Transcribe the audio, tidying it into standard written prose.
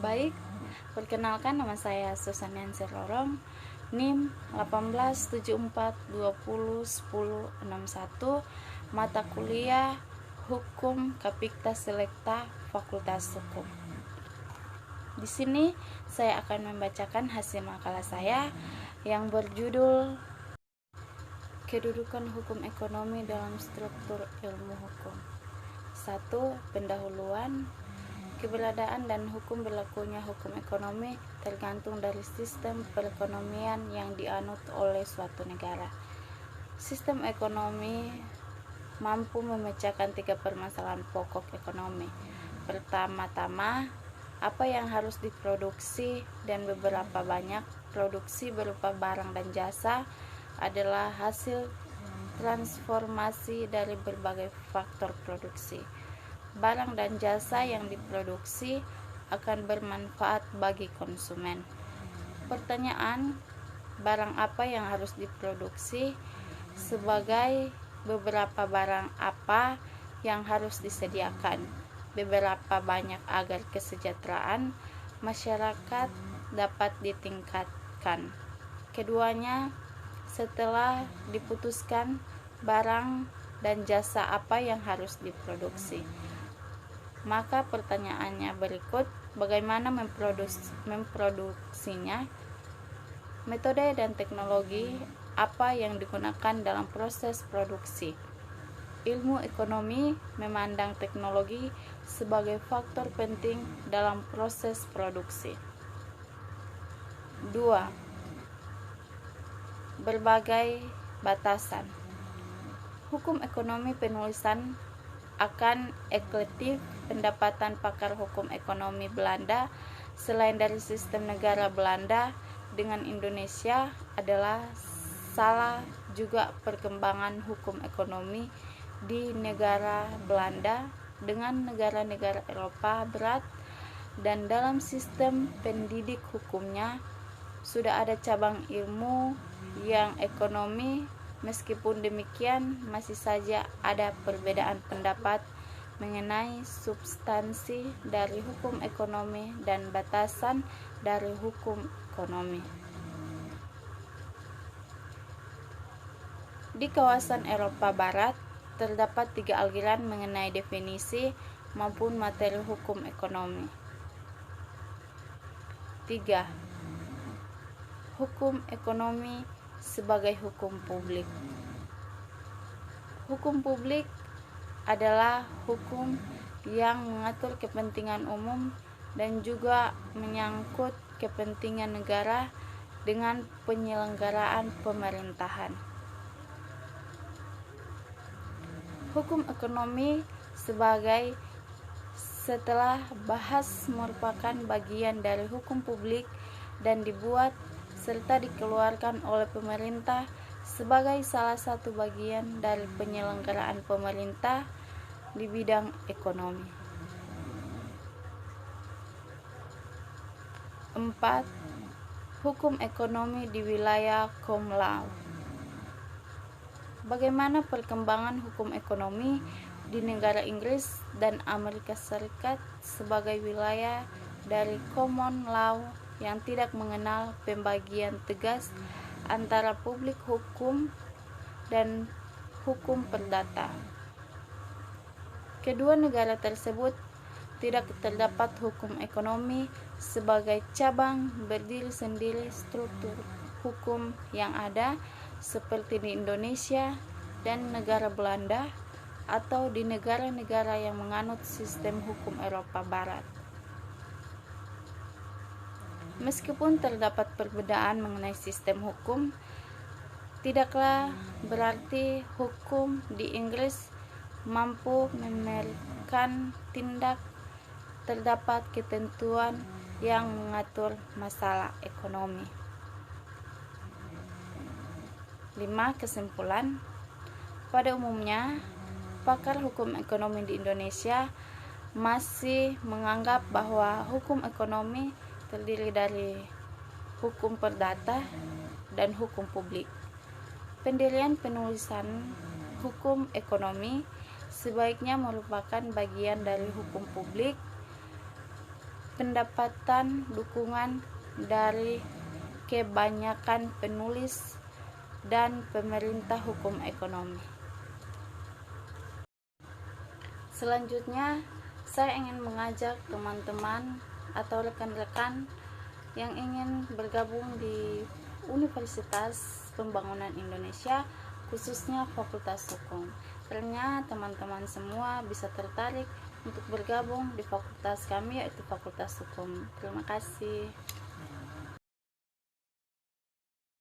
Baik, perkenalkan nama saya Susan Yanser Lorong, NIM 1874201061, mata kuliah Hukum Kapikta Selekta Fakultas Hukum. Di sini saya akan membacakan hasil makalah saya yang berjudul Kedudukan Hukum Ekonomi dalam Struktur Ilmu Hukum. 1. Pendahuluan. Keberadaan dan hukum berlakunya hukum ekonomi tergantung dari sistem perekonomian yang dianut oleh suatu negara. Sistem ekonomi mampu memecahkan 3 permasalahan pokok ekonomi. Pertama-tama, apa yang harus diproduksi dan beberapa banyak produksi berupa barang dan jasa adalah hasil transformasi dari berbagai faktor produksi. Barang dan jasa yang diproduksi akan bermanfaat bagi konsumen. Pertanyaan, barang apa yang harus diproduksi? Sebagai beberapa barang apa yang harus disediakan? Beberapa banyak agar kesejahteraan masyarakat dapat ditingkatkan. Keduanya, setelah diputuskan barang dan jasa apa yang harus diproduksi, maka pertanyaannya berikut, bagaimana memproduksinya? Metode dan teknologi apa yang digunakan dalam proses produksi? Ilmu ekonomi memandang teknologi sebagai faktor penting dalam proses produksi. 2. Berbagai batasan. Hukum ekonomi penulisan akan eklektik. Pendapatan pakar hukum ekonomi Belanda selain dari sistem negara Belanda dengan Indonesia adalah salah juga perkembangan hukum ekonomi di negara Belanda dengan negara-negara Eropa Barat, dan dalam sistem pendidik hukumnya sudah ada cabang ilmu yang ekonomi. Meskipun demikian, masih saja ada perbedaan pendapat mengenai substansi dari hukum ekonomi dan batasan dari hukum ekonomi. Di kawasan Eropa Barat terdapat 3 aliran mengenai definisi maupun materi hukum ekonomi. 3. Hukum ekonomi sebagai hukum publik. Hukum publik adalah hukum yang mengatur kepentingan umum dan juga menyangkut kepentingan negara dengan penyelenggaraan pemerintahan. Hukum ekonomi sebagai setelah bahas merupakan bagian dari hukum publik dan dibuat serta dikeluarkan oleh pemerintah sebagai salah satu bagian dari penyelenggaraan pemerintah di bidang ekonomi. 4. Hukum ekonomi di wilayah common law. Bagaimana perkembangan hukum ekonomi di negara Inggris dan Amerika Serikat sebagai wilayah dari common law yang tidak mengenal pembagian tegas antara publik hukum dan hukum perdata. Kedua negara tersebut tidak terdapat hukum ekonomi sebagai cabang berdiri sendiri. Struktur hukum yang ada seperti di Indonesia dan negara Belanda atau di negara-negara yang menganut sistem hukum Eropa Barat. Meskipun terdapat perbedaan mengenai sistem hukum, tidaklah berarti hukum di Inggris mampu memberikan tindak. Terdapat ketentuan yang mengatur masalah ekonomi. 5. Kesimpulan. Pada umumnya, pakar hukum ekonomi di Indonesia masih menganggap bahwa hukum ekonomi terdiri dari hukum perdata dan hukum publik. Pendirian penulisan hukum ekonomi sebaiknya merupakan bagian dari hukum publik. pendapatan dukungan dari kebanyakan penulis dan pemerintah hukum ekonomi. Selanjutnya, saya ingin mengajak teman-teman atau rekan-rekan yang ingin bergabung di Universitas Pembangunan Indonesia, khususnya Fakultas Hukum. Kiranya teman-teman semua bisa tertarik untuk bergabung di fakultas kami, yaitu Fakultas Hukum. Terima kasih.